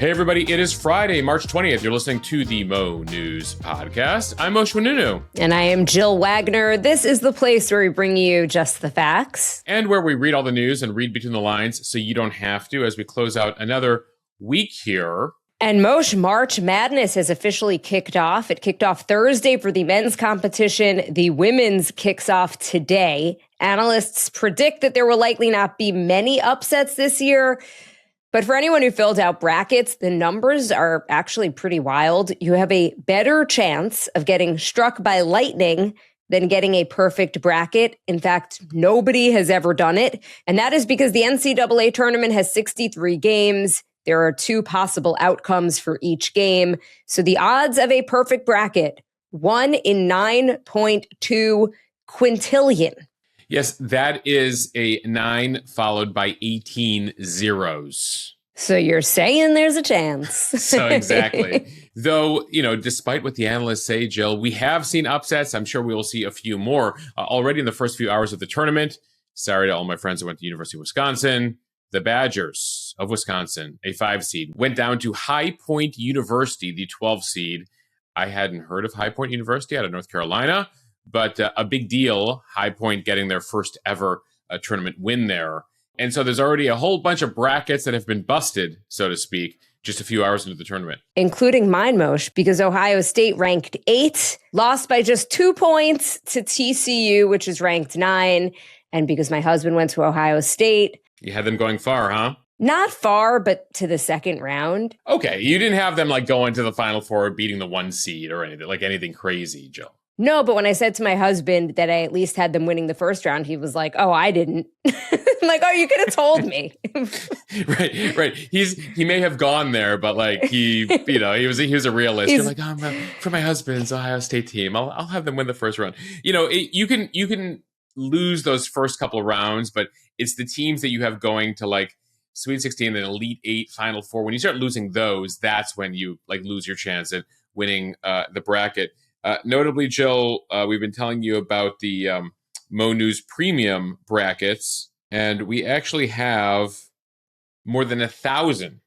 Hey, everybody. It is Friday, March 20th. You're listening to the Mo News Podcast. I'm Moshe Winunu. And I am Jill Wagner. This is the place where we bring you just the facts. And where we read all the news and read between the lines so you don't have to as we close out another week here. And Moshe, March Madness has officially kicked off. It kicked off Thursday for the men's competition. The women's kicks off today. Analysts predict that there will likely not be many upsets this year. But for anyone who filled out brackets, the numbers are actually pretty wild. You have a better chance of getting struck by lightning than getting a perfect bracket. In fact, nobody has ever done it. And that is because the NCAA tournament has 63 games. There are 2 possible outcomes for each game. So the odds of a perfect bracket, 1 in 9.2 quintillion. Yes, that is a 9 followed by 18 zeros. So you're saying there's a chance. So exactly. Though, despite what the analysts say, Jill, we have seen upsets. I'm sure we will see a few more already in the first few hours of the tournament. Sorry to all my friends who went to University of Wisconsin. The Badgers of Wisconsin, a 5 seed, went down to High Point University, the 12 seed. I hadn't heard of High Point University out of North Carolina. But a big deal, High Point getting their first ever tournament win there. And so there's already a whole bunch of brackets that have been busted, so to speak, just a few hours into the tournament. Including mine, Moshe, because Ohio State ranked 8, lost by just 2 points to TCU, which is ranked 9. And because my husband went to Ohio State. You had them going far, huh? Not far, but to the second round. Okay, you didn't have them going to the Final Four, beating the 1 seed or anything crazy, Jill. No, but when I said to my husband that I at least had them winning the first round, he was like, "Oh, I didn't." I'm like, "Oh, you could have told me." Right. He may have gone there, but he was a realist. You're like, for my husband's Ohio State team, I'll have them win the first round. You can lose those first couple of rounds, but it's the teams that you have going to Sweet 16, then Elite 8, Final Four. When you start losing those, that's when you lose your chance at winning the bracket. Notably, Jill, we've been telling you about the Mo News Premium brackets, and we actually have more than 1,000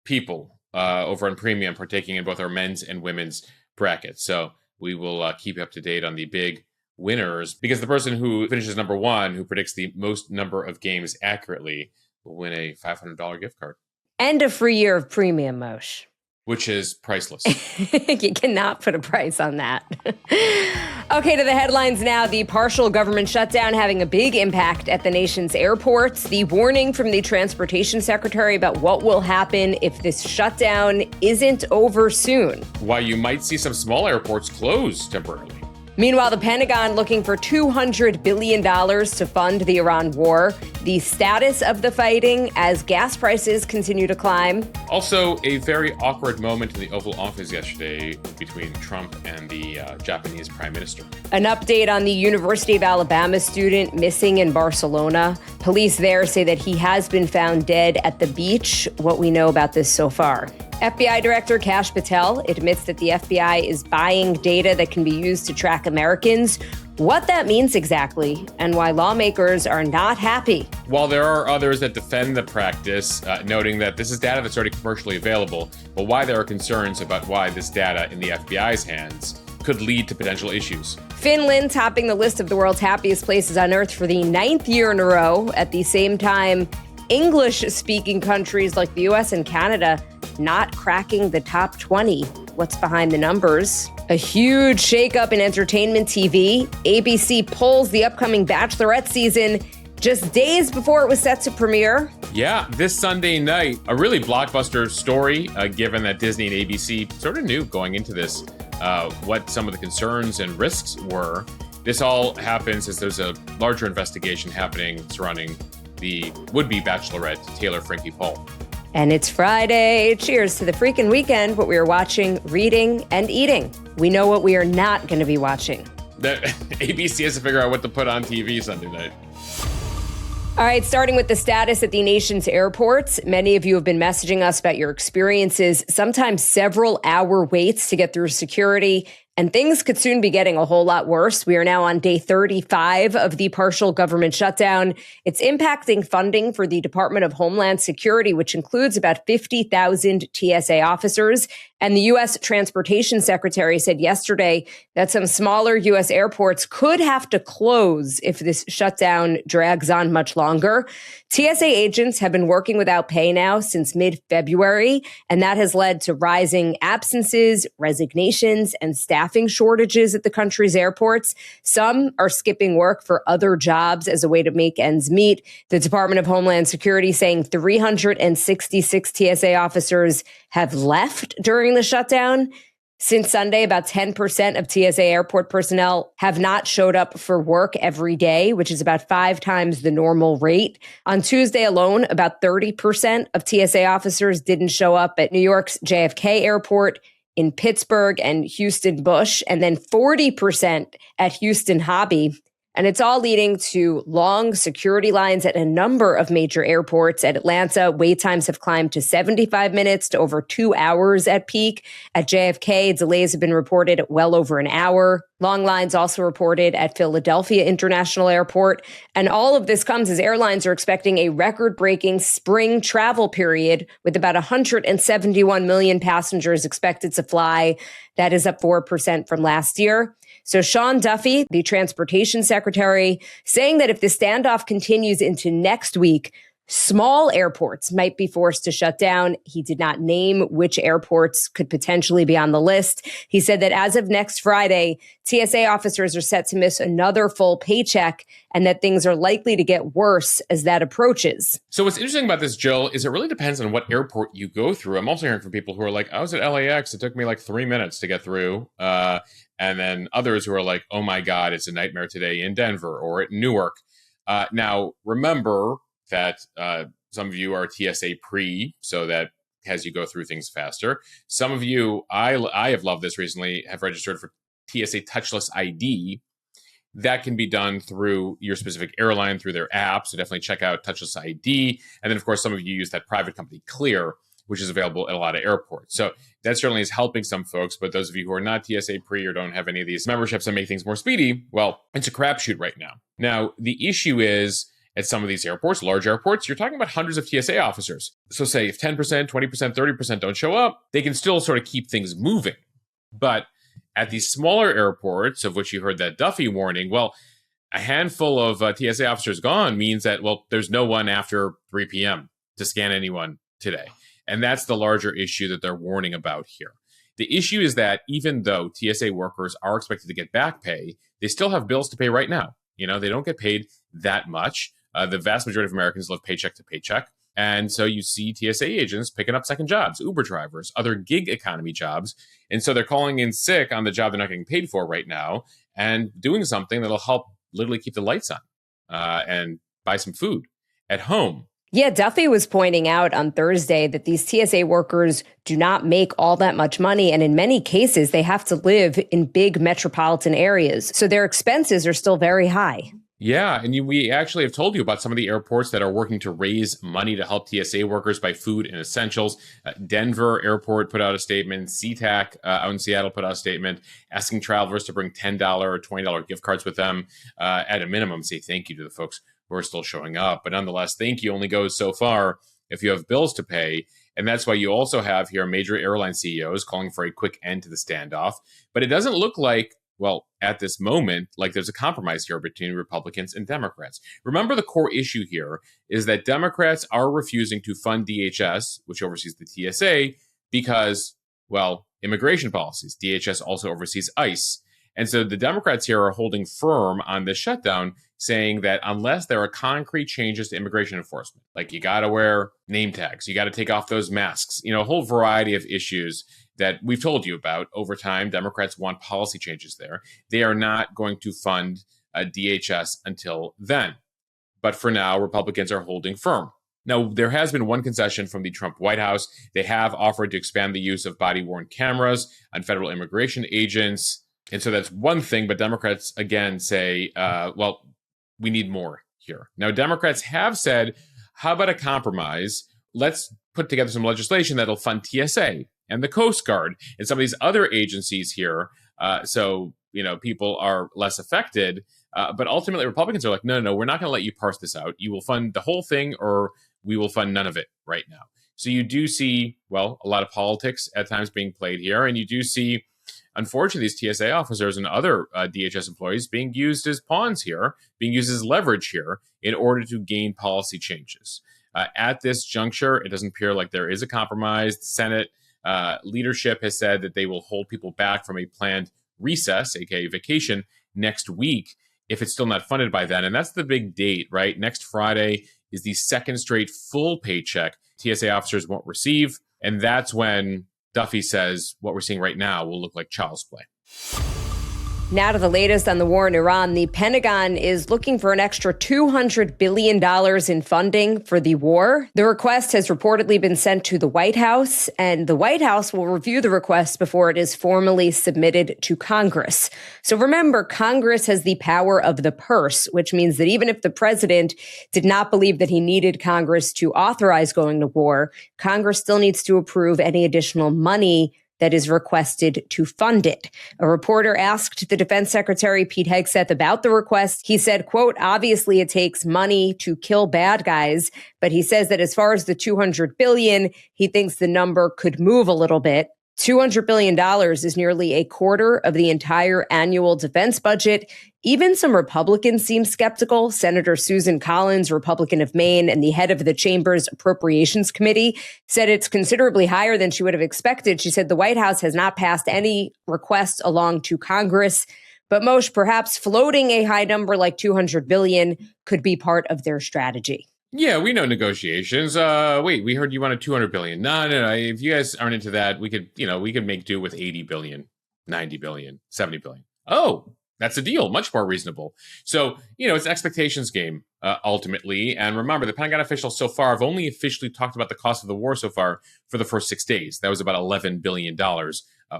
people over on Premium partaking in both our men's and women's brackets. So we will keep you up to date on the big winners, because the person who finishes number 1, who predicts the most number of games accurately, will win a $500 gift card. And a free year of Premium, Moshe. Which is priceless. You cannot put a price on that. Okay, to the headlines now. The partial government shutdown having a big impact at the nation's airports. The warning from the transportation secretary about what will happen if this shutdown isn't over soon. Why you might see some small airports close temporarily. Meanwhile, the Pentagon looking for $200 billion to fund the Iran war. The status of the fighting as gas prices continue to climb. Also, a very awkward moment in the Oval Office yesterday between Trump and the Japanese Prime Minister. An update on the University of Alabama student missing in Barcelona. Police there say that he has been found dead at the beach. What we know about this so far. FBI Director Kash Patel admits that the FBI is buying data that can be used to track Americans. What that means exactly, and why lawmakers are not happy. While there are others that defend the practice, noting that this is data that's already commercially available, but why there are concerns about why this data in the FBI's hands could lead to potential issues. Finland topping the list of the world's happiest places on earth for the 9th year in a row. At the same time, English-speaking countries like the U.S. and Canada not cracking the top 20. What's behind the numbers? A huge shakeup in entertainment TV. ABC pulls the upcoming Bachelorette season just days before it was set to premiere. Yeah, this Sunday night, a really blockbuster story, given that Disney and ABC sort of knew going into this what some of the concerns and risks were. This all happens as there's a larger investigation happening surrounding the would-be Bachelorette, Taylor Frankie Paul. And it's Friday. Cheers to the freaking weekend, what we are watching, reading, and eating. We know what we are not going to be watching. ABC has to figure out what to put on TV Sunday night. All right, starting with the status at the nation's airports. Many of you have been messaging us about your experiences, sometimes several hour waits to get through security, And things could soon be getting a whole lot worse. We are now on day 35 of the partial government shutdown. It's impacting funding for the Department of Homeland Security, which includes about 50,000 TSA officers. And the U.S. Transportation Secretary said yesterday that some smaller U.S. airports could have to close if this shutdown drags on much longer. TSA agents have been working without pay now since mid-February, and that has led to rising absences, resignations, and staffing shortages at the country's airports. Some are skipping work for other jobs as a way to make ends meet. The Department of Homeland Security saying 366 TSA officers have left during the shutdown. Since Sunday, about 10% of TSA airport personnel have not showed up for work every day, which is about 5 times the normal rate. On Tuesday alone, about 30% of TSA officers didn't show up at New York's JFK airport, in Pittsburgh and Houston Bush, and then 40% at Houston Hobby. And it's all leading to long security lines at a number of major airports. At Atlanta, wait times have climbed to 75 minutes to over 2 hours at peak. At JFK, delays have been reported at well over an hour. Long lines also reported at Philadelphia International Airport. And all of this comes as airlines are expecting a record-breaking spring travel period with about 171 million passengers expected to fly. That is up 4% from last year. So Sean Duffy, the transportation secretary, saying that if the standoff continues into next week, small airports might be forced to shut down. He did not name which airports could potentially be on the list. He said that as of next Friday, TSA officers are set to miss another full paycheck and that things are likely to get worse as that approaches. So what's interesting about this, Jill, is it really depends on what airport you go through. I'm also hearing from people who are like, I was at LAX. It took me like 3 minutes to get through. And then others who are like, oh my God, it's a nightmare today in Denver or at Newark. Now, remember that some of you are TSA pre, so that has you go through things faster. Some of you, I have loved this recently, have registered for TSA Touchless ID. That can be done through your specific airline, through their app. So definitely check out Touchless ID. And then, of course, some of you use that private company Clear, which is available at a lot of airports. So that certainly is helping some folks. But those of you who are not TSA pre or don't have any of these memberships that make things more speedy, well, it's a crapshoot right now. Now, the issue is at some of these airports, large airports, you're talking about hundreds of TSA officers. So say if 10%, 20%, 30% don't show up, they can still sort of keep things moving. But at these smaller airports, of which you heard that Duffy warning, well, a handful of TSA officers gone means that, well, there's no one after 3 p.m. to scan anyone today. And that's the larger issue that they're warning about here. The issue is that even though TSA workers are expected to get back pay, they still have bills to pay right now. You know, they don't get paid that much. The vast majority of Americans live paycheck to paycheck. And so you see TSA agents picking up second jobs, Uber drivers, other gig economy jobs. And so they're calling in sick on the job they're not getting paid for right now and doing something that'll help literally keep the lights on and buy some food at home. Yeah, Duffy was pointing out on Thursday that these TSA workers do not make all that much money. And in many cases, they have to live in big metropolitan areas. So their expenses are still very high. Yeah, and we actually have told you about some of the airports that are working to raise money to help TSA workers buy food and essentials. Denver Airport put out a statement. SeaTac out in Seattle put out a statement asking travelers to bring $10 or $20 gift cards with them. At a minimum, say thank you to the folks who are still showing up. But nonetheless, thank you only goes so far if you have bills to pay. And that's why you also have here major airline CEOs calling for a quick end to the standoff. But it doesn't look like, well, at this moment, like there's a compromise here between Republicans and Democrats. Remember, the core issue here is that Democrats are refusing to fund DHS, which oversees the TSA, because, well, immigration policies. DHS also oversees ICE. And so the Democrats here are holding firm on this shutdown, saying that unless there are concrete changes to immigration enforcement, like you got to wear name tags, you got to take off those masks, you know, a whole variety of issues that we've told you about over time. Democrats want policy changes there. They are not going to fund DHS until then. But for now, Republicans are holding firm. Now, there has been one concession from the Trump White House. They have offered to expand the use of body-worn cameras on federal immigration agents. And so that's one thing. But Democrats, again, say, well, we need more here. Now, Democrats have said, how about a compromise? Let's put together some legislation that'll fund TSA and the Coast Guard and some of these other agencies here So, people are less affected. But ultimately, Republicans are like, no, we're not going to let you parse this out. You will fund the whole thing or we will fund none of it right now. So you do see, a lot of politics at times being played here. And you do see, unfortunately, these TSA officers and other DHS employees being used as pawns here, being used as leverage here in order to gain policy changes. At this juncture, it doesn't appear like there is a compromise. The Senate leadership has said that they will hold people back from a planned recess, aka vacation, next week if it's still not funded by then. And that's the big date, right? Next Friday is the second straight full paycheck TSA officers won't receive. And that's when Duffy says what we're seeing right now will look like child's play. Now to the latest on the war in Iran. The Pentagon is looking for an extra $200 billion in funding for the war. The request has reportedly been sent to the White House, and the White House will review the request before it is formally submitted to Congress. So remember, Congress has the power of the purse, which means that even if the president did not believe that he needed Congress to authorize going to war, Congress still needs to approve any additional money that is requested to fund it. A reporter asked the Defense Secretary Pete Hegseth about the request. He said, quote, obviously it takes money to kill bad guys, but he says that as far as the $200 billion, he thinks the number could move a little bit. $200 billion is nearly a quarter of the entire annual defense budget. Even some Republicans seem skeptical. Senator Susan Collins, Republican of Maine, and the head of the chamber's Appropriations Committee said it's considerably higher than she would have expected. She said the White House has not passed any requests along to Congress, but Moshe, perhaps floating a high number like $200 billion could be part of their strategy. Yeah, we know negotiations. Wait, we heard you wanted $200 billion. No. If you guys aren't into that, we could make do with $80 billion, $90 billion, $70 billion. Oh, that's a deal. Much more reasonable. So, it's an expectations game, ultimately. And remember, the Pentagon officials so far have only officially talked about the cost of the war so far for the first 6 days. That was about $11 billion.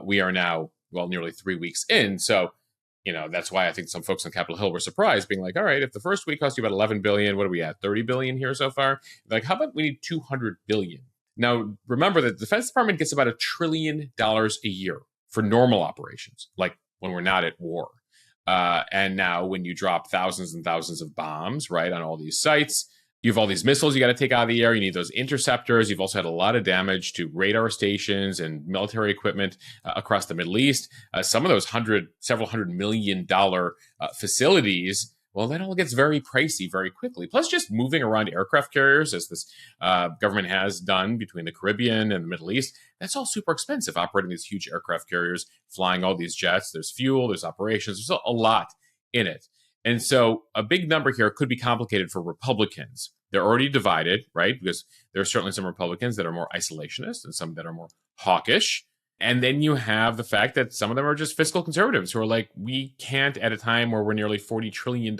We are now, nearly 3 weeks in. So, that's why I think some folks on Capitol Hill were surprised, being like, all right, if the first week cost you about $11 billion, what are we at? $30 billion here so far? They're like, how about we need $200 billion? Now, remember that the Defense Department gets about $1 trillion a year for normal operations, like when we're not at war. And now when you drop thousands and thousands of bombs, right, on all these sites, you have all these missiles you got to take out of the air. You need those interceptors. You've also had a lot of damage to radar stations and military equipment across the Middle East. Some of those several $100 million facilities, that all gets very pricey very quickly. Plus, just moving around aircraft carriers, as this government has done between the Caribbean and the Middle East, that's all super expensive, operating these huge aircraft carriers, flying all these jets. There's fuel, there's operations, there's a lot in it. And so a big number here could be complicated for Republicans. They're already divided, right? Because there are certainly some Republicans that are more isolationist and some that are more hawkish. And then you have the fact that some of them are just fiscal conservatives who are like, we can't, at a time where we're nearly $40 trillion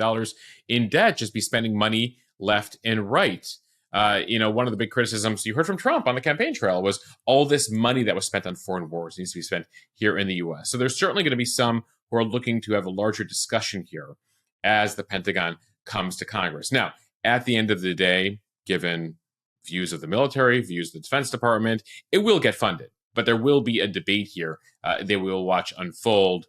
in debt, just be spending money left and right. One of the big criticisms you heard from Trump on the campaign trail was all this money that was spent on foreign wars needs to be spent here in the U.S. So there's certainly going to be some who are looking to have a larger discussion here as the Pentagon comes to Congress. Now, at the end of the day, given views of the military, views of the Defense Department, it will get funded. But there will be a debate here that we will watch unfold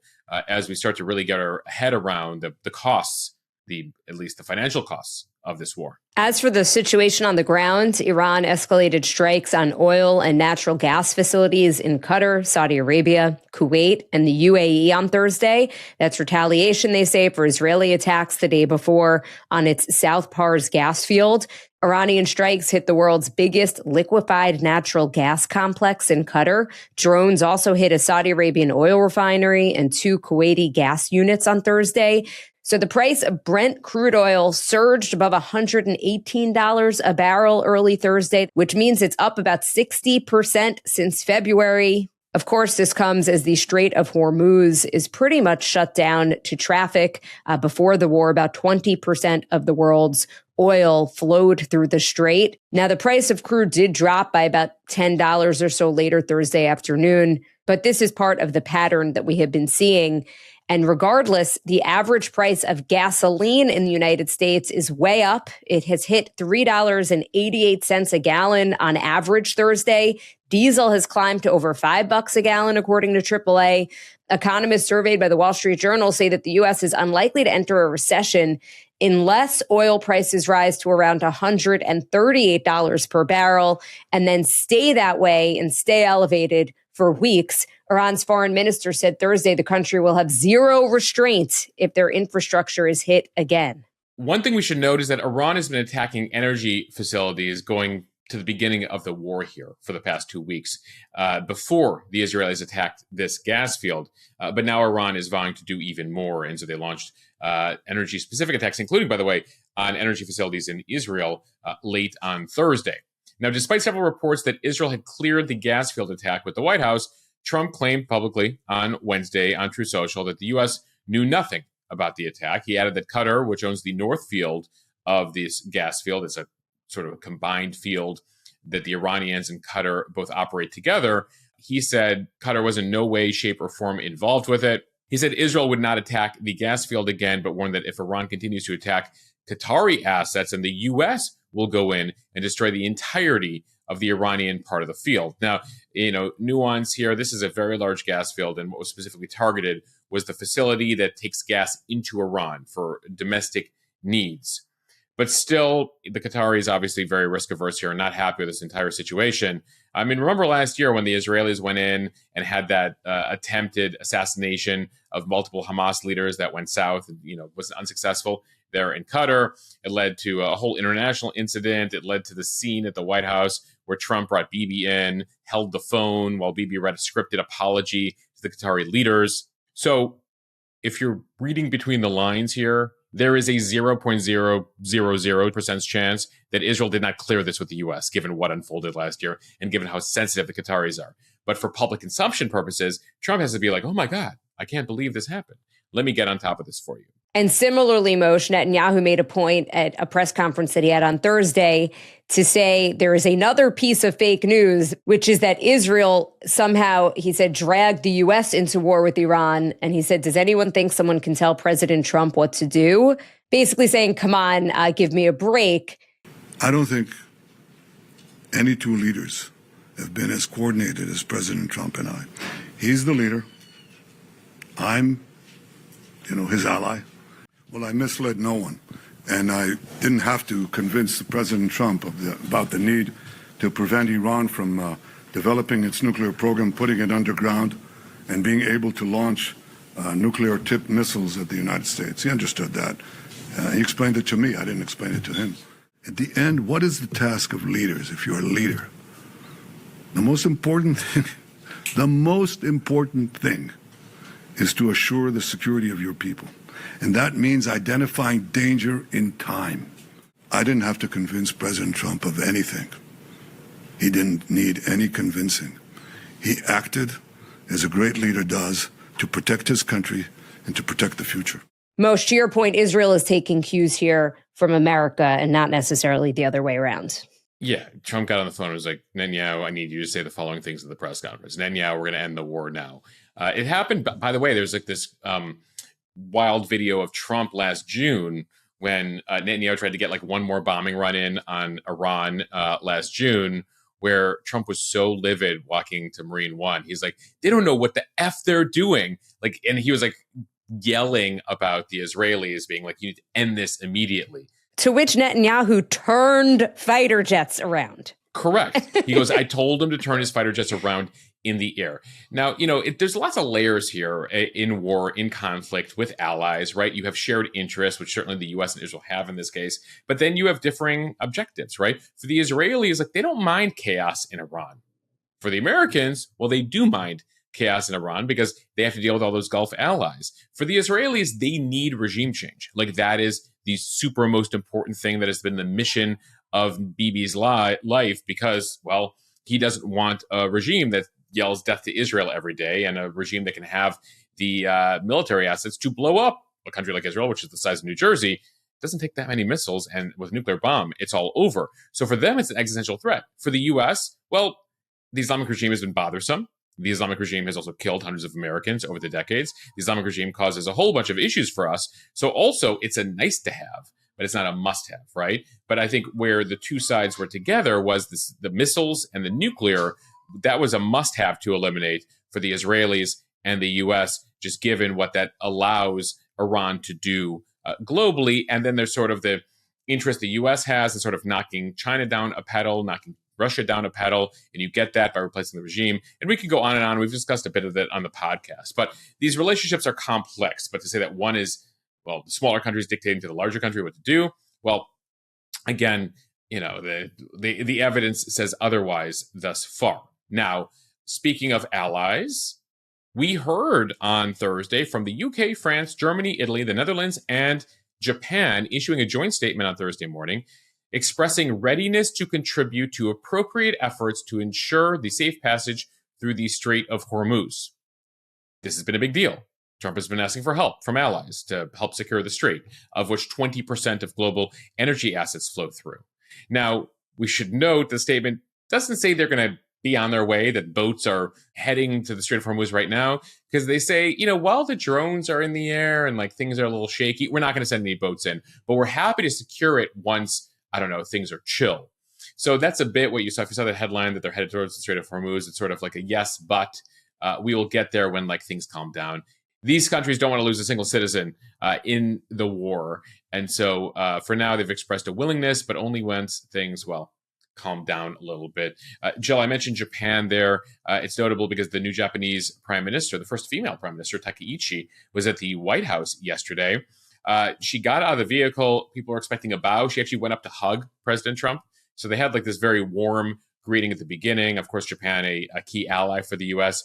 as we start to really get our head around the costs, at least the financial costs of this war. As for the situation on the ground, Iran escalated strikes on oil and natural gas facilities in Qatar, Saudi Arabia, Kuwait, and the UAE on Thursday. That's retaliation, they say, for Israeli attacks the day before on its South Pars gas field. Iranian strikes hit the world's biggest liquefied natural gas complex in Qatar. Drones also hit a Saudi Arabian oil refinery and 2 Kuwaiti gas units on Thursday. So the price of Brent crude oil surged above $118 a barrel early Thursday, which means it's up about 60% since February. Of course, this comes as the Strait of Hormuz is pretty much shut down to traffic. Before the war, about 20% of the world's oil flowed through the strait. Now, the price of crude did drop by about $10 or so later Thursday afternoon, but this is part of the pattern that we have been seeing. And regardless, the average price of gasoline in the United States is way up. It has hit $3.88 a gallon on average Thursday. Diesel has climbed to over $5 a gallon, according to AAA. Economists surveyed by the Wall Street Journal say that the U.S. is unlikely to enter a recession unless oil prices rise to around $138 per barrel and then stay that way and stay elevated for weeks. Iran's foreign minister said Thursday the country will have zero restraints if their infrastructure is hit again. One thing we should note is that Iran has been attacking energy facilities going to the beginning of the war here for the past 2 weeks, before the Israelis attacked this gas field. But now Iran is vowing to do even more. And so they launched energy-specific attacks, including, by the way, on energy facilities in Israel late on Thursday. Now, despite several reports that Israel had cleared the gas field attack with the White House, Trump claimed publicly on Wednesday on Truth Social that the U.S. knew nothing about the attack. He added that Qatar, which owns the north field of this gas field, it's a sort of a combined field that the Iranians and Qatar both operate together. He said Qatar was in no way, shape, or form involved with it. He said Israel would not attack the gas field again, but warned that if Iran continues to attack Qatari assets, and the U.S. will go in and destroy the entirety of the Iranian part of the field. Now, nuance here, this is a very large gas field, and what was specifically targeted was the facility that takes gas into Iran for domestic needs. But still, the Qataris obviously very risk averse here and not happy with this entire situation. I mean, remember last year when the Israelis went in and had that attempted assassination of multiple Hamas leaders that went south and, was unsuccessful there in Qatar. It led to a whole international incident. It led to the scene at the White House where Trump brought Bibi in, held the phone while Bibi read a scripted apology to the Qatari leaders. So if you're reading between the lines here, there is a 0.000% chance that Israel did not clear this with the U.S., given what unfolded last year and given how sensitive the Qataris are. But for public consumption purposes, Trump has to be like, oh my God, I can't believe this happened. Let me get on top of this for you. And similarly, Moshe, Netanyahu made a point at a press conference that he had on Thursday to say there is another piece of fake news, which is that Israel somehow, he said, dragged the U.S. into war with Iran. And he said, does anyone think someone can tell President Trump what to do? Basically saying, come on, give me a break. I don't think any two leaders have been as coordinated as President Trump and I. He's the leader. I'm, his ally. Well, I misled no one, and I didn't have to convince President Trump about the need to prevent Iran from developing its nuclear program, putting it underground, and being able to launch nuclear-tipped missiles at the United States. He understood that. He explained it to me. I didn't explain it to him. At the end, what is the task of leaders if you're a leader? The most important thing is to assure the security of your people. And that means identifying danger in time. I didn't have to convince President Trump of anything. He didn't need any convincing. He acted as a great leader does to protect his country and to protect the future. Moshe, to your point, Israel is taking cues here from America and not necessarily the other way around. Yeah, Trump got on the phone and was like, Netanyahu, I need you to say the following things at the press conference. Netanyahu, we're going to end the war now. It happened, by the way, there's like this wild video of Trump last June when Netanyahu tried to get like one more bombing run in on Iran last June, where Trump was so livid walking to Marine One. He's like, they don't know what the F they're doing. Like, and he was like yelling about the Israelis being like, you need to end this immediately. To which Netanyahu turned fighter jets around. Correct. He goes, I told him to turn his fighter jets around in the air. Now, there's lots of layers here in war, in conflict with allies, right? You have shared interests, which certainly the U.S. and Israel have in this case, but then you have differing objectives, right? For the Israelis, like they don't mind chaos in Iran. For the Americans, well, they do mind chaos in Iran because they have to deal with all those Gulf allies. For the Israelis, they need regime change. Like that is the super most important thing that has been the mission of Bibi's life because, well, he doesn't want a regime that yells death to Israel every day and a regime that can have the military assets to blow up a country like Israel, which is the size of New Jersey. It doesn't take that many missiles, and with a nuclear bomb, it's all over. So for them, it's an existential threat. For the U.S., well, the Islamic regime has been bothersome. The Islamic regime has also killed hundreds of Americans over the decades. The Islamic regime causes a whole bunch of issues for us. So also, it's a nice to have, but it's not a must have, right? But I think where the two sides were together was the missiles and the nuclear. That was a must have to eliminate for the Israelis and the U.S., just given what that allows Iran to do globally. And then there's sort of the interest the U.S. has in sort of knocking China down a pedal, knocking Russia down a pedal, and you get that by replacing the regime. And we could go on and on. We've discussed a bit of that on the podcast. But these relationships are complex. But to say that one is, well, the smaller countries dictating to the larger country what to do, well, again, the evidence says otherwise thus far. Now, speaking of allies, we heard on Thursday from the UK, France, Germany, Italy, the Netherlands, and Japan issuing a joint statement on Thursday morning expressing readiness to contribute to appropriate efforts to ensure the safe passage through the Strait of Hormuz. This has been a big deal. Trump has been asking for help from allies to help secure the strait, of which 20% of global energy assets flow through. Now, we should note the statement doesn't say they're going to be on their way, that boats are heading to the Strait of Hormuz right now, because they say, while the drones are in the air and like things are a little shaky, we're not going to send any boats in, but we're happy to secure it once, things are chill. So that's a bit what you saw. If you saw that headline that they're headed towards the Strait of Hormuz, it's sort of like a yes, but we will get there when like things calm down. These countries don't want to lose a single citizen in the war. And so for now, they've expressed a willingness, but only once things, calm down a little bit. Jill, I mentioned Japan there. It's notable because the new Japanese prime minister, the first female prime minister, Takaichi, was at the White House yesterday. She got out of the vehicle. People were expecting a bow. She actually went up to hug President Trump. So they had like this very warm greeting at the beginning. Of course, Japan, a key ally for the U.S.,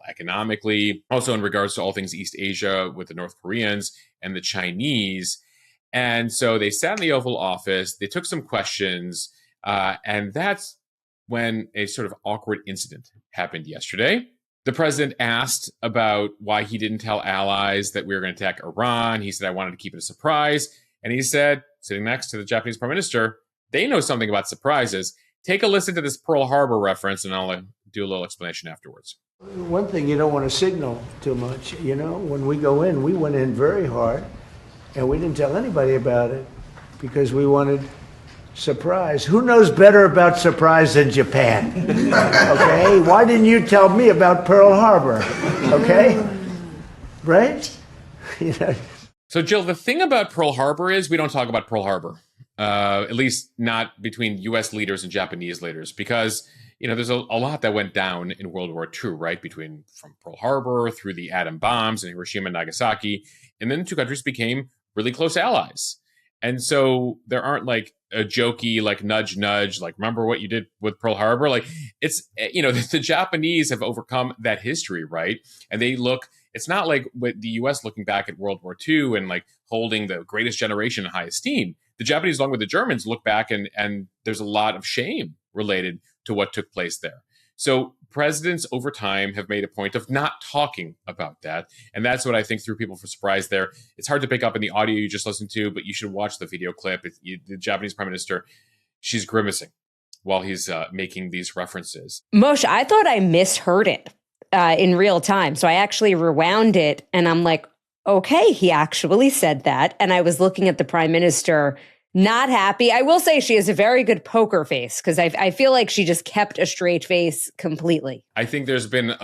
economically, also in regards to all things East Asia with the North Koreans and the Chinese. And so they sat in the Oval Office. They took some questions. And that's when a sort of awkward incident happened yesterday. The president asked about why he didn't tell allies that we were going to attack Iran. He said, I wanted to keep it a surprise. And he said, sitting next to the Japanese prime minister, they know something about surprises. Take a listen to this Pearl Harbor reference, and I'll do a little explanation afterwards. One thing, you don't want to signal too much. When we go in, we went in very hard, and we didn't tell anybody about it because we wanted surprise. Who knows better about surprise than Japan? Okay? Why didn't you tell me about Pearl Harbor? Okay? Right? So, Jill, the thing about Pearl Harbor is we don't talk about Pearl Harbor, at least not between U.S. leaders and Japanese leaders, because, there's a lot that went down in World War II, right? From Pearl Harbor through the atom bombs in Hiroshima and Nagasaki. And then the two countries became really close allies. And so there aren't like a jokey, like nudge, like, remember what you did with Pearl Harbor? Like it's, the Japanese have overcome that history, right? And it's not like with the US looking back at World War II and like holding the greatest generation in high esteem. The Japanese, along with the Germans, look back and there's a lot of shame related to what took place there. So presidents over time have made a point of not talking about that. And that's what I think threw people for surprise there. It's hard to pick up in the audio you just listened to, but you should watch the video clip. The Japanese prime minister, she's grimacing while he's making these references. Moshe, I thought I misheard it in real time. So I actually rewound it and I'm like, okay, he actually said that. And I was looking at the prime minister not happy. I will say she has a very good poker face because I feel like she just kept a straight face completely. I think there's been,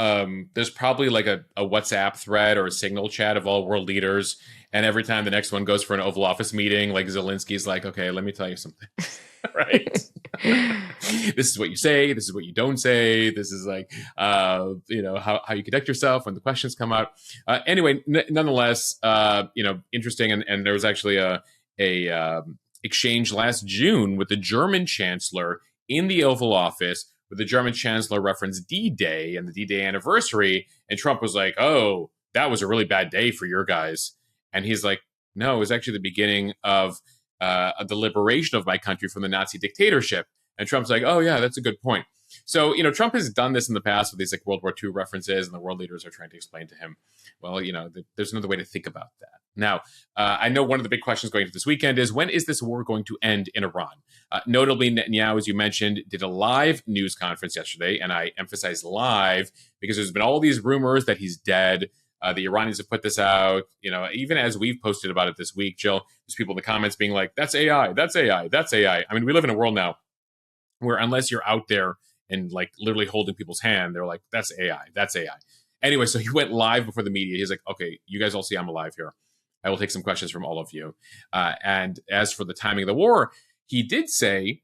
there's probably like a WhatsApp thread or a Signal chat of all world leaders. And every time the next one goes for an Oval Office meeting, like Zelensky's like, okay, let me tell you something. Right? This is what you say. This is what you don't say. This is like, how you conduct yourself when the questions come out. Anyway, nonetheless, interesting. And there was actually a exchange last June with the German chancellor in the Oval Office, where the German chancellor referenced D-Day and the D-Day anniversary. And Trump was like, oh, that was a really bad day for your guys. And he's like, no, it was actually the beginning of the liberation of my country from the Nazi dictatorship. And Trump's like, oh, yeah, that's a good point. So, Trump has done this in the past with these like World War II references, and the world leaders are trying to explain to him, well, there's another way to think about that. Now, I know one of the big questions going into this weekend is, when is this war going to end in Iran? Notably, Netanyahu, as you mentioned, did a live news conference yesterday, and I emphasize live because there's been all these rumors that he's dead. The Iranians have put this out, even as we've posted about it this week, Jill, there's people in the comments being like, that's AI, that's AI, that's AI. I mean, we live in a world now where unless you're out there and like literally holding people's hand, they're like, that's AI, that's AI. Anyway, so he went live before the media. He's like, okay, you guys all see I'm alive here. I will take some questions from all of you. And as for the timing of the war, he did say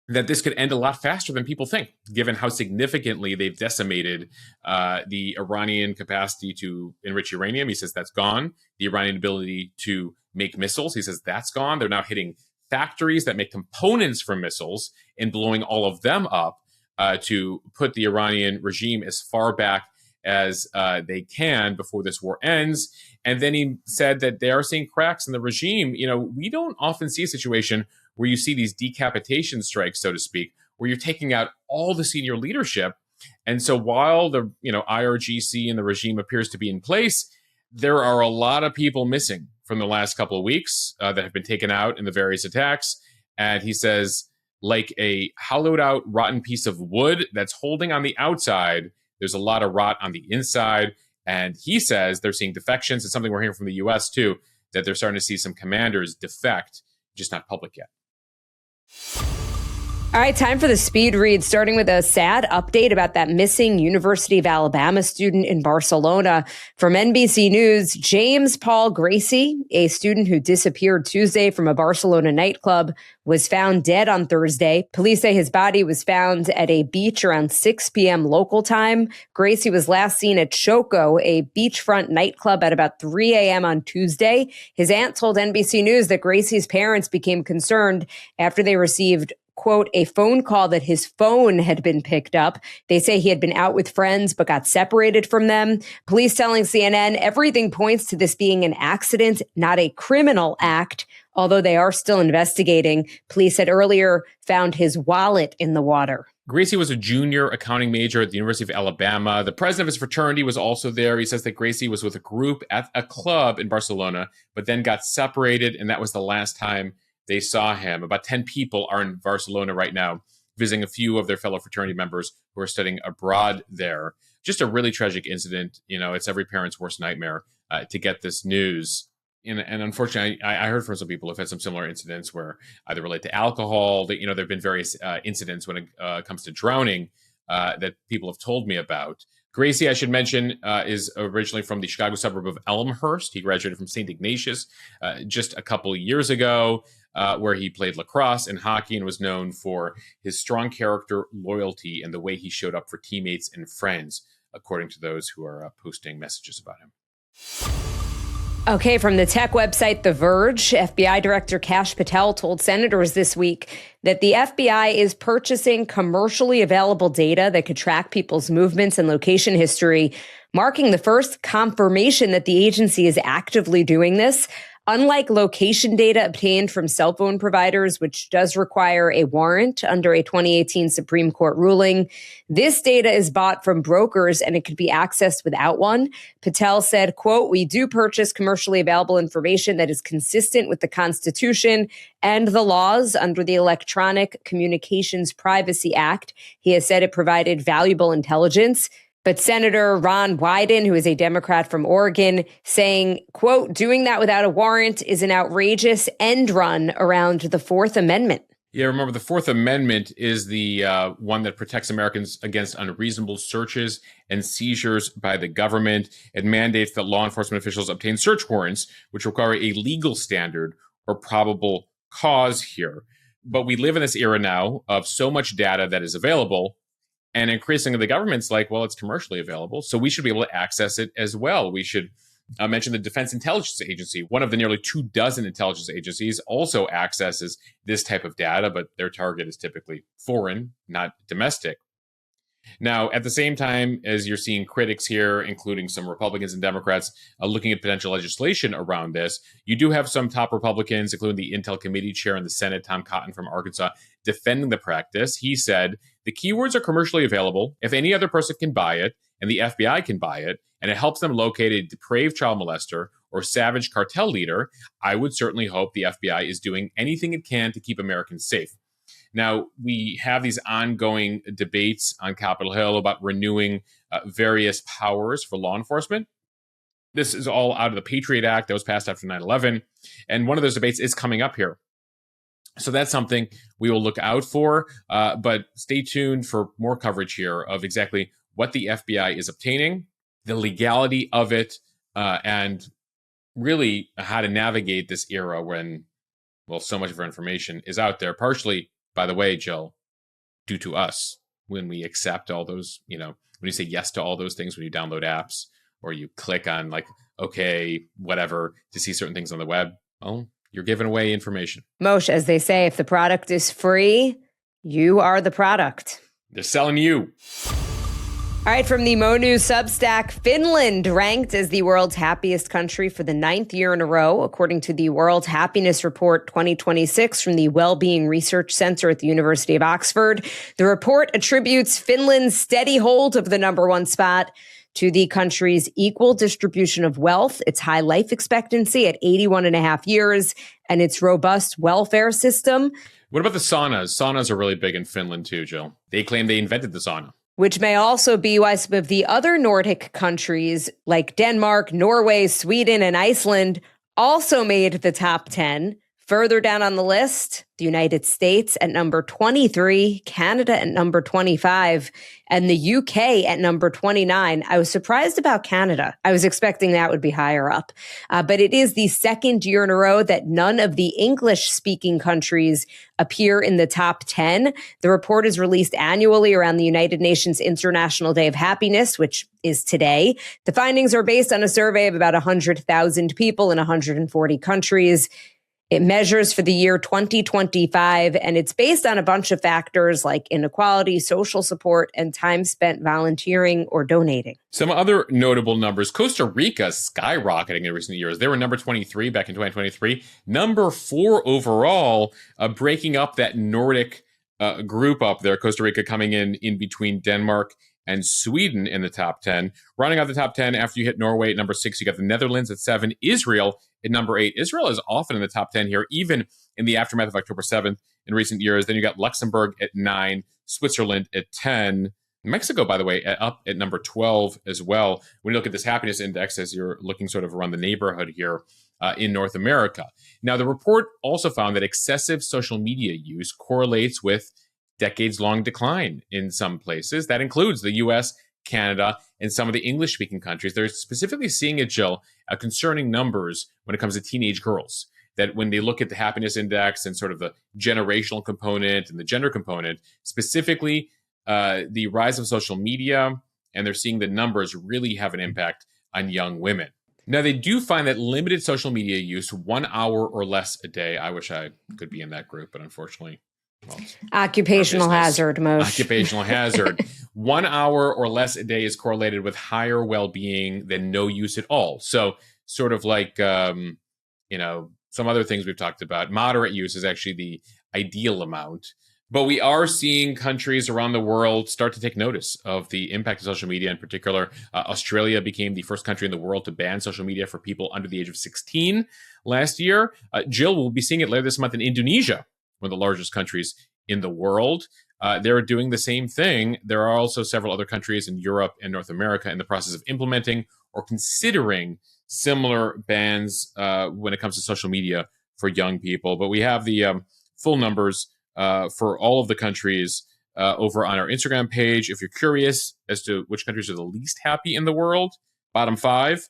that this could end a lot faster than people think, given how significantly they've decimated the Iranian capacity to enrich uranium. He says that's gone. The Iranian ability to make missiles, he says that's gone. They're now hitting factories that make components for missiles and blowing all of them up to put the Iranian regime as far back as they can before this war ends. And then he said that they are seeing cracks in the regime. We don't often see a situation where you see these decapitation strikes, so to speak, where you're taking out all the senior leadership. And so while the IRGC and the regime appears to be in place, there are a lot of people missing from the last couple of weeks that have been taken out in the various attacks. And he says, like a hollowed out, rotten piece of wood that's holding on the outside, there's a lot of rot on the inside. And he says they're seeing defections. It's something we're hearing from the U.S. too, that they're starting to see some commanders defect, just not public yet. All right, time for the speed read, starting with a sad update about that missing University of Alabama student in Barcelona. From NBC News, James Paul Gracie, a student who disappeared Tuesday from a Barcelona nightclub, was found dead on Thursday. Police say his body was found at a beach around 6 p.m. local time. Gracie was last seen at Choco, a beachfront nightclub, at about 3 a.m. on Tuesday. His aunt told NBC News that Gracie's parents became concerned after they received, quote, a phone call that his phone had been picked up. They say he had been out with friends but got separated from them. Police telling CNN everything points to this being an accident, not a criminal act, although they are still investigating. Police had earlier found his wallet in the water. Gracie was a junior accounting major at the University of Alabama. The president of his fraternity was also there. He says that Gracie was with a group at a club in Barcelona, but then got separated, and that was the last time they saw him. About 10 people are in Barcelona right now, visiting a few of their fellow fraternity members who are studying abroad there. Just a really tragic incident. It's every parent's worst nightmare to get this news. And unfortunately, I heard from some people who've had some similar incidents where either relate to alcohol, that, there have been various incidents when it comes to drowning that people have told me about. Gracie, I should mention, is originally from the Chicago suburb of Elmhurst. He graduated from St. Ignatius just a couple of years ago, where he played lacrosse and hockey and was known for his strong character, loyalty, and the way he showed up for teammates and friends, according to those who are posting messages about him. Okay, from the tech website The Verge, FBI Director Kash Patel told senators this week that the FBI is purchasing commercially available data that could track people's movements and location history, marking the first confirmation that the agency is actively doing this. Unlike location data obtained from cell phone providers, which does require a warrant under a 2018 Supreme Court ruling, this data is bought from brokers and it could be accessed without one. Patel said, quote, "We do purchase commercially available information that is consistent with the Constitution and the laws under the Electronic Communications Privacy Act." He has said it provided valuable intelligence. But Senator Ron Wyden, who is a Democrat from Oregon, saying, quote, "Doing that without a warrant is an outrageous end run around the Fourth Amendment." Yeah, remember, the Fourth Amendment is the one that protects Americans against unreasonable searches and seizures by the government. It mandates that law enforcement officials obtain search warrants, which require a legal standard or probable cause here. But we live in this era now of so much data that is available. And increasingly, the government's like, well, it's commercially available, so we should be able to access it as well. We should mention the Defense Intelligence Agency. One of the nearly 24 intelligence agencies also accesses this type of data, but their target is typically foreign, not domestic. Now, at the same time, as you're seeing critics here, including some Republicans and Democrats, looking at potential legislation around this, you do have some top Republicans, including the Intel Committee Chair in the Senate, Tom Cotton from Arkansas, defending the practice. He said, the keywords are commercially available. If any other person can buy it and the FBI can buy it, and it helps them locate a depraved child molester or savage cartel leader, I would certainly hope the FBI is doing anything it can to keep Americans safe. Now, we have these ongoing debates on Capitol Hill about renewing various powers for law enforcement. This is all out of the Patriot Act that was passed after 9/11. And one of those debates is coming up here. So that's something we will look out for. But stay tuned for more coverage here of exactly what the FBI is obtaining, the legality of it, and really how to navigate this era when, well, so much of our information is out there. Partially, by the way, Jill, due to us, when we accept all those, when you say yes to all those things, when you download apps, or you click on like, okay, whatever, to see certain things on the web, well, you're giving away information. Moshe, as they say, if the product is free, you are the product. They're selling you. All right, from the Mo News Substack, Finland ranked as the world's happiest country for the 9th year in a row, according to the World Happiness Report 2026 from the Wellbeing Research Center at the University of Oxford. The report attributes Finland's steady hold of the number one spot to the country's equal distribution of wealth, its high life expectancy at 81 and a half years, and its robust welfare system. What about the saunas? Saunas are really big in Finland too, Jill. They claim they invented the sauna. Which may also be why some of the other Nordic countries like Denmark, Norway, Sweden, and Iceland also made the top 10. Further down on the list, the United States at number 23, Canada at number 25, and the UK at number 29. I was surprised about Canada. I was expecting that would be higher up. But it is the second year in a row that none of the English-speaking countries appear in the top 10. The report is released annually around the United Nations International Day of Happiness, which is today. The findings are based on a survey of about 100,000 people in 140 countries. It measures for the year 2025, and it's based on a bunch of factors like inequality, social support, and time spent volunteering or donating. Some other notable numbers. Costa Rica skyrocketing in recent years. They were number 23 back in 2023. Number 4 overall, breaking up that Nordic group up there. Costa Rica coming in between Denmark and Sweden in the top 10. Running out the top 10 after you hit Norway at number 6, you got the Netherlands at 7, Israel at number 8. Israel is often in the top 10 here, even in the aftermath of October 7th in recent years. Then you got Luxembourg at 9, Switzerland at 10. Mexico, by the way, up at number 12 as well. When you look at this happiness index, as you're looking sort of around the neighborhood here in North America. Now, the report also found that excessive social media use correlates with decades-long decline in some places. That includes the U.S., Canada, and some of the English-speaking countries. They're specifically seeing it, Jill, concerning numbers when it comes to teenage girls. That when they look at the happiness index and sort of the generational component and the gender component, specifically the rise of social media, and they're seeing the numbers really have an impact on young women. Now, they do find that limited social media use, 1 hour or less a day. I wish I could be in that group, but unfortunately, well, occupational hazard, Moshe. Occupational hazard. 1 hour or less a day is correlated with higher well-being than no use at all. So sort of like, some other things we've talked about, moderate use is actually the ideal amount. But we are seeing countries around the world start to take notice of the impact of social media. In particular, Australia became the first country in the world to ban social media for people under the age of 16 last year. Jill, will be seeing it later this month in Indonesia, one of the largest countries in the world. They're doing the same thing. There are also several other countries in Europe and North America in the process of implementing or considering similar bans when it comes to social media for young people. But we have the full numbers for all of the countries over on our Instagram page. If you're curious as to which countries are the least happy in the world, bottom 5,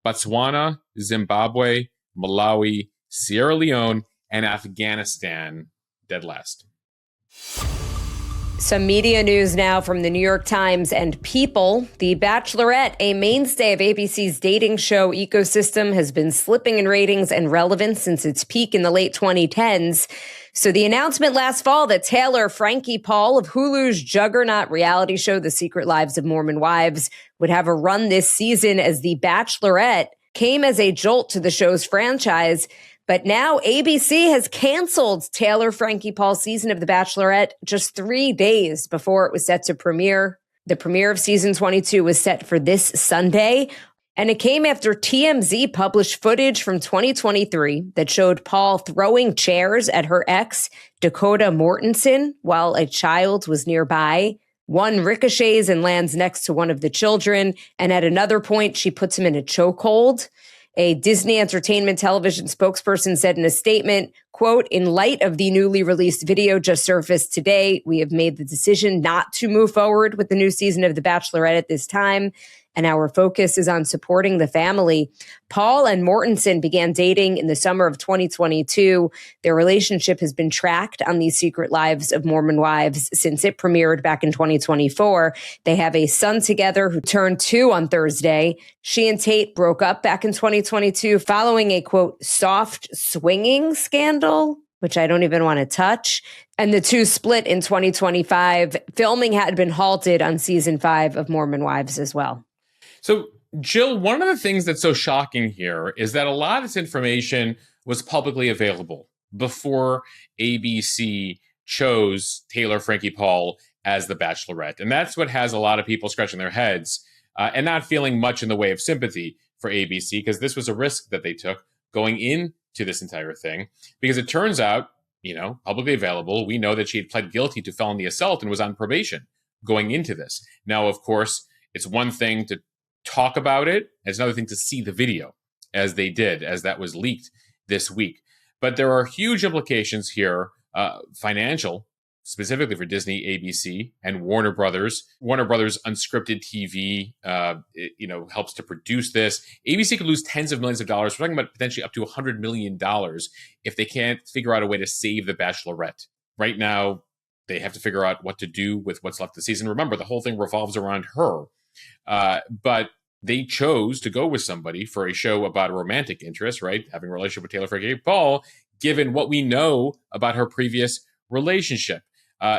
Botswana, Zimbabwe, Malawi, Sierra Leone, and Afghanistan, dead last. Some media news now from the New York Times and People. The Bachelorette, a mainstay of ABC's dating show ecosystem, has been slipping in ratings and relevance since its peak in the late 2010s. So the announcement last fall that Taylor Frankie Paul of Hulu's juggernaut reality show, The Secret Lives of Mormon Wives, would have a run this season as The Bachelorette came as a jolt to the show's franchise. But now ABC has canceled Taylor Frankie Paul's season of The Bachelorette just 3 days before it was set to premiere. The premiere of season 22 was set for this Sunday, and it came after TMZ published footage from 2023 that showed Paul throwing chairs at her ex, Dakota Mortensen, while a child was nearby. One ricochets and lands next to one of the children, and at another point, she puts him in a chokehold. A Disney Entertainment Television spokesperson said in a statement, quote, "In light of the newly released video just surfaced today, we have made the decision not to move forward with the new season of The Bachelorette at this time, and our focus is on supporting the family." Paul and Mortensen began dating in the summer of 2022. Their relationship has been tracked on The Secret Lives of Mormon Wives since it premiered back in 2024. They have a son together who turned 2 on Thursday. She and Tate broke up back in 2022 following a, quote, soft swinging scandal, which I don't even want to touch. And the two split in 2025. Filming had been halted on season 5 of Mormon Wives as well. So, Jill, one of the things that's so shocking here is that a lot of this information was publicly available before ABC chose Taylor Frankie Paul as the Bachelorette. And that's what has a lot of people scratching their heads and not feeling much in the way of sympathy for ABC, because this was a risk that they took going into this entire thing. Because it turns out, publicly available, we know that she had pled guilty to felony assault and was on probation going into this. Now, of course, it's one thing to talk about it. It's another thing to see the video as they did, as that was leaked this week. But there are huge implications here, financial, specifically for Disney, ABC, and Warner Brothers. Warner Brothers Unscripted TV, helps to produce this. ABC could lose tens of millions of dollars. We're talking about potentially up to $100 million if they can't figure out a way to save The Bachelorette. Right now, they have to figure out what to do with what's left of the season. Remember, the whole thing revolves around her. But they chose to go with somebody for a show about a romantic interest, right? Having a relationship with Taylor Frankie Paul, given what we know about her previous relationship.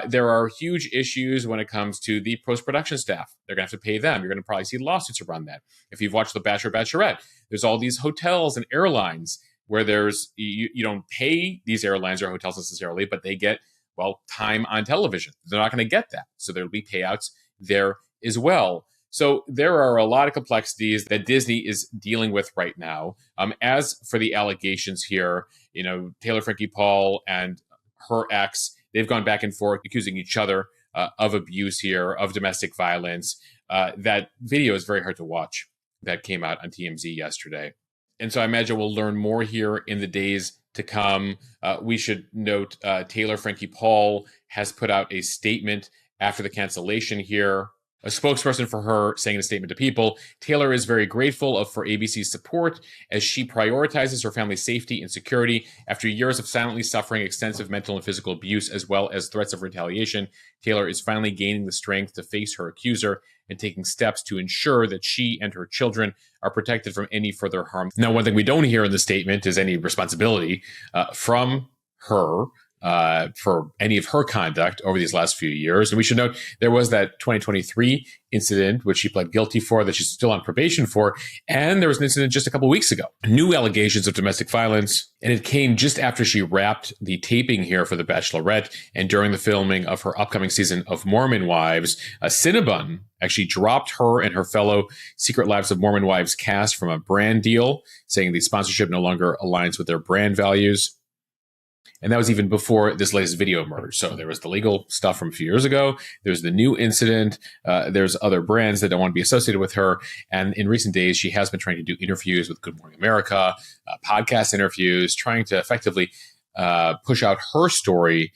There are huge issues when it comes to the post-production staff. They're going to have to pay them. You're going to probably see lawsuits around that. If you've watched The Bachelor, Bachelorette, there's all these hotels and airlines where there's you don't pay these airlines or hotels necessarily, but they get, time on television. They're not going to get that. So there'll be payouts there as well. So there are a lot of complexities that Disney is dealing with right now. As for the allegations here, Taylor Frankie Paul and her ex, they've gone back and forth accusing each other of abuse here, of domestic violence. That video is very hard to watch that came out on TMZ yesterday. And so I imagine we'll learn more here in the days to come. We should note Taylor Frankie Paul has put out a statement after the cancellation here. A spokesperson for her saying in a statement to People, Taylor is very grateful for ABC's support as she prioritizes her family's safety and security. After years of silently suffering extensive mental and physical abuse, as well as threats of retaliation, Taylor is finally gaining the strength to face her accuser and taking steps to ensure that she and her children are protected from any further harm. Now, one thing we don't hear in the statement is any responsibility from her for any of her conduct over these last few years. And we should note there was that 2023 incident, which she pled guilty for, that she's still on probation for. And there was an incident just a couple of weeks ago, new allegations of domestic violence. And it came just after she wrapped the taping here for The Bachelorette and during the filming of her upcoming season of Mormon Wives. Cinnabon actually dropped her and her fellow Secret Lives of Mormon Wives cast from a brand deal, saying the sponsorship no longer aligns with their brand values. And that was even before this latest video emerged. So there was the legal stuff from a few years ago. There's the new incident. There's other brands that don't want to be associated with her. And in recent days, she has been trying to do interviews with Good Morning America, podcast interviews, trying to effectively push out her story,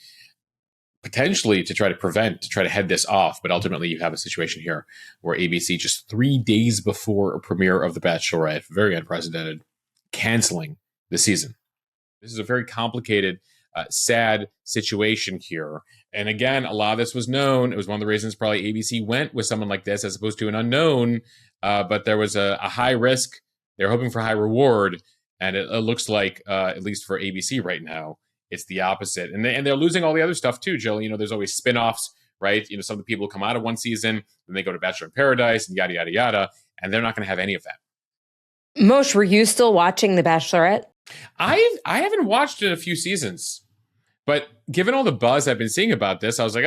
potentially to try to head this off. But ultimately, you have a situation here where ABC, just 3 days before a premiere of The Bachelorette, very unprecedented, canceling the season. This is a very complicated, sad situation here. And again, a lot of this was known. It was one of the reasons probably ABC went with someone like this as opposed to an unknown. But there was a high risk. They're hoping for high reward. And it looks like, at least for ABC right now, it's the opposite. And they're losing all the other stuff too, Jill. There's always spinoffs, right? Some of the people come out of one season, then they go to Bachelor in Paradise and yada, yada, yada. And they're not going to have any of that. Moshe, were you still watching The Bachelorette? I haven't watched it in a few seasons, but given all the buzz I've been seeing about this, I was like,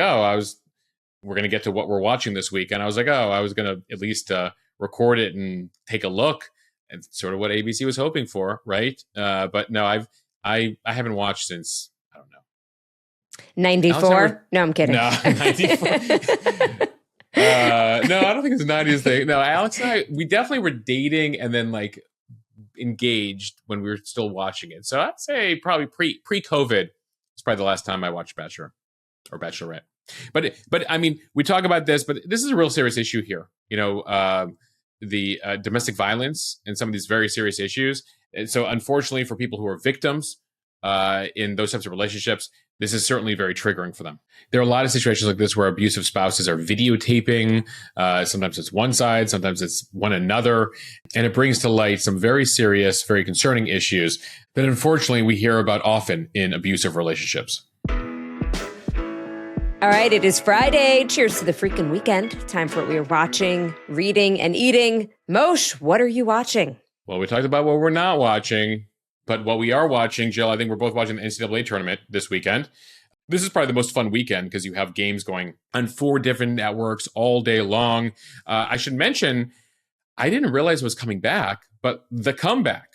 we're going to get to what we're watching this week. And I was like, I was going to at least record it and take a look. And sort of what ABC was hoping for, right? But no, I haven't watched since, I don't know. 94? No, I'm kidding. No, 94. No, I don't think it's a 90s thing. No, Alex and I, we definitely were dating and then like engaged when we were still watching it. So I'd say probably pre-COVID. It's probably the last time I watched Bachelor or Bachelorette. But I mean, we talk about this, but this is a real serious issue here. You know, the domestic violence and some of these very serious issues. And so unfortunately for people who are victims in those types of relationships, this is certainly very triggering for them. There are a lot of situations like this where abusive spouses are videotaping. Sometimes it's one side, sometimes it's one another. And it brings to light some very serious, very concerning issues that unfortunately we hear about often in abusive relationships. All right, it is Friday. Cheers to the freaking weekend. Time for what we are watching, reading, and eating. Moshe, what are you watching? Well, we talked about what we're not watching, but what we are watching, Jill, I think we're both watching the NCAA tournament this weekend. This is probably the most fun weekend because you have games going on 4 different networks all day long. I should mention, I didn't realize it was coming back, but The Comeback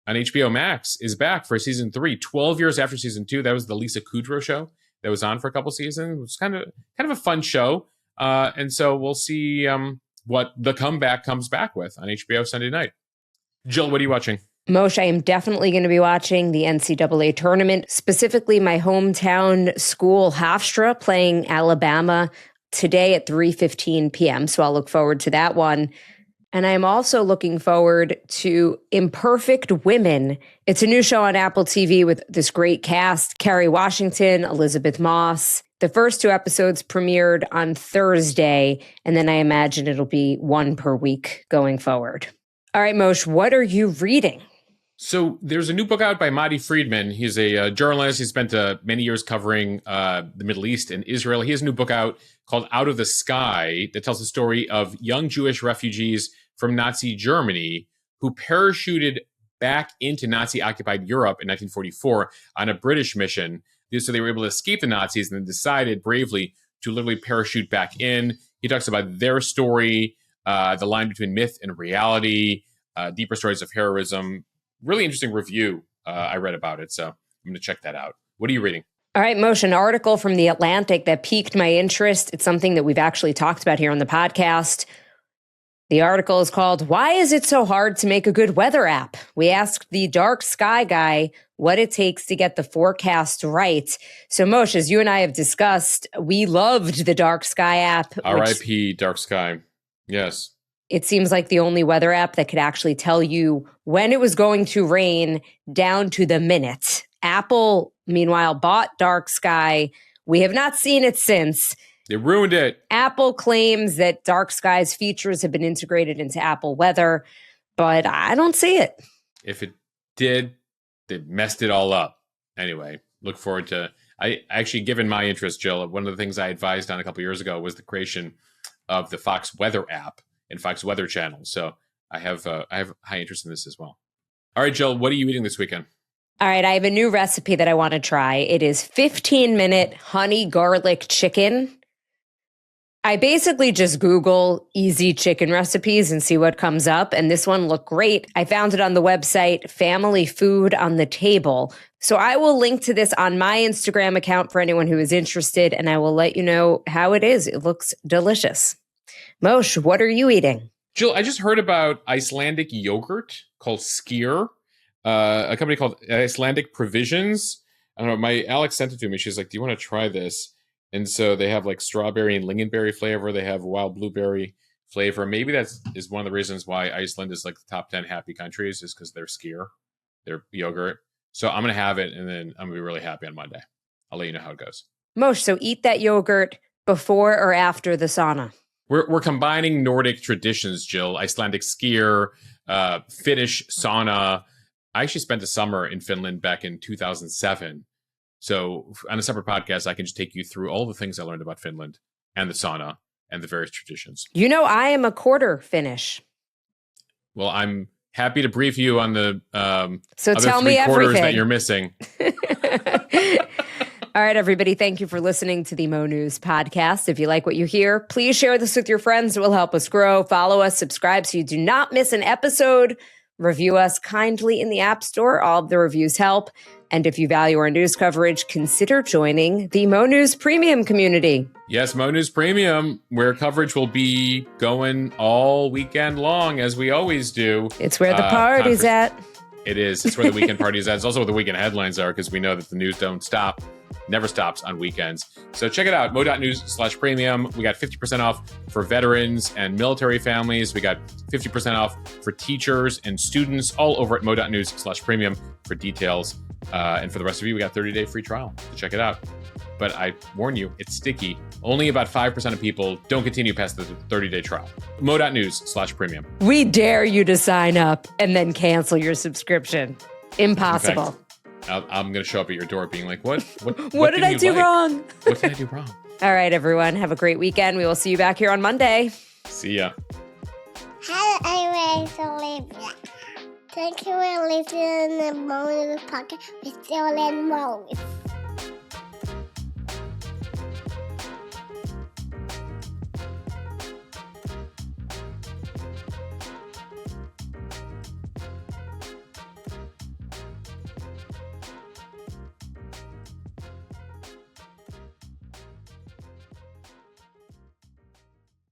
on HBO Max is back for season 3, 12 years after season 2. That was the Lisa Kudrow show that was on for a couple seasons. It was kind of a fun show. And so we'll see what The Comeback comes back with on HBO Sunday night. Jill, what are you watching? Moshe, I am definitely going to be watching the NCAA tournament, specifically my hometown school, Hofstra, playing Alabama today at 3:15 p.m. So I'll look forward to that one. And I'm also looking forward to Imperfect Women. It's a new show on Apple TV with this great cast, Kerry Washington, Elizabeth Moss. The first 2 episodes premiered on Thursday, and then I imagine it'll be 1 per week going forward. All right, Moshe, what are you reading? So there's a new book out by Madi Friedman. He's a journalist. He spent many years covering the Middle East and Israel. He has a new book out called Out of the Sky that tells the story of young Jewish refugees from Nazi Germany who parachuted back into Nazi-occupied Europe in 1944 on a British mission. So they were able to escape the Nazis and then decided bravely to literally parachute back in. He talks about their story, the line between myth and reality, deeper stories of heroism. Really interesting review I read about it, so I'm going to check that out. What are you reading? All right, Moshe, an article from The Atlantic that piqued my interest. It's something that we've actually talked about here on the podcast. The article is called, "Why is it so hard to make a good weather app?" We asked the dark sky guy what it takes to get the forecast right. So Moshe, as you and I have discussed, we loved the dark sky app. R.I.P. Dark Sky. Yes. It seems like the only weather app that could actually tell you when it was going to rain down to the minute. Apple, meanwhile, bought Dark Sky. We have not seen it since. They ruined it. Apple claims that Dark Sky's features have been integrated into Apple Weather, but I don't see it. If it did, they messed it all up. Anyway, look forward to... I actually, given my interest, Jill, one of the things I advised on a couple years ago was the creation of the Fox Weather app and Fox Weather Channel. So I have high interest in this as well. All right, Jill, what are you eating this weekend? All right, I have a new recipe that I want to try. It is 15-minute honey garlic chicken. I basically just Google easy chicken recipes and see what comes up. And this one looked great. I found it on the website Family Food on the Table. So I will link to this on my Instagram account for anyone who is interested. And I will let you know how it is. It looks delicious. Moshe, what are you eating? Jill, I just heard about Icelandic yogurt called Skyr, a company called Icelandic Provisions. I don't know, Alex sent it to me. She's like, do you want to try this? And so they have like strawberry and lingonberry flavor. They have wild blueberry flavor. Maybe that is one of the reasons why Iceland is like the top 10 happy countries, is because they're Skyr, their yogurt. So I'm going to have it, and then I'm going to be really happy on Monday. I'll let you know how it goes. Moshe, so eat that yogurt before or after the sauna? We're combining Nordic traditions, Jill. Icelandic skier, Finnish sauna. I actually spent a summer in Finland back in 2007. So on a separate podcast, I can just take you through all the things I learned about Finland and the sauna and the various traditions. You know, I am a quarter Finnish. Well, I'm happy to brief you on the so other tell me 3/4 everything that you're missing. All right, everybody, thank you for listening to the Mo News podcast. If you like what you hear, please share this with your friends. It will help us grow. Follow us, subscribe so you do not miss an episode. Review us kindly in the App Store. All of the reviews help. And if you value our news coverage, consider joining the Mo News Premium community. Yes, Mo News Premium, where coverage will be going all weekend long, as we always do. It's where the party's at. It is. It's where the weekend party is at. It's also where the weekend headlines are, because we know that the news don't stop. Never stops on weekends. So check it out, mo.news/premium. We got 50% off for veterans and military families. We got 50% off for teachers and students, all over at mo.news/premium for details. And for the rest of you, we got 30-day free trial. So check it out. But I warn you, it's sticky. Only about 5% of people don't continue past the 30-day trial. mo.news/premium. We dare you to sign up and then cancel your subscription. Impossible. In fact, I'm going to show up at your door being like, what What did I do wrong? What did I do wrong? All right, everyone. Have a great weekend. We will see you back here on Monday. See ya. Hi, Olivia. Thank you for listening to the Mo News podcast with Jill and Mo.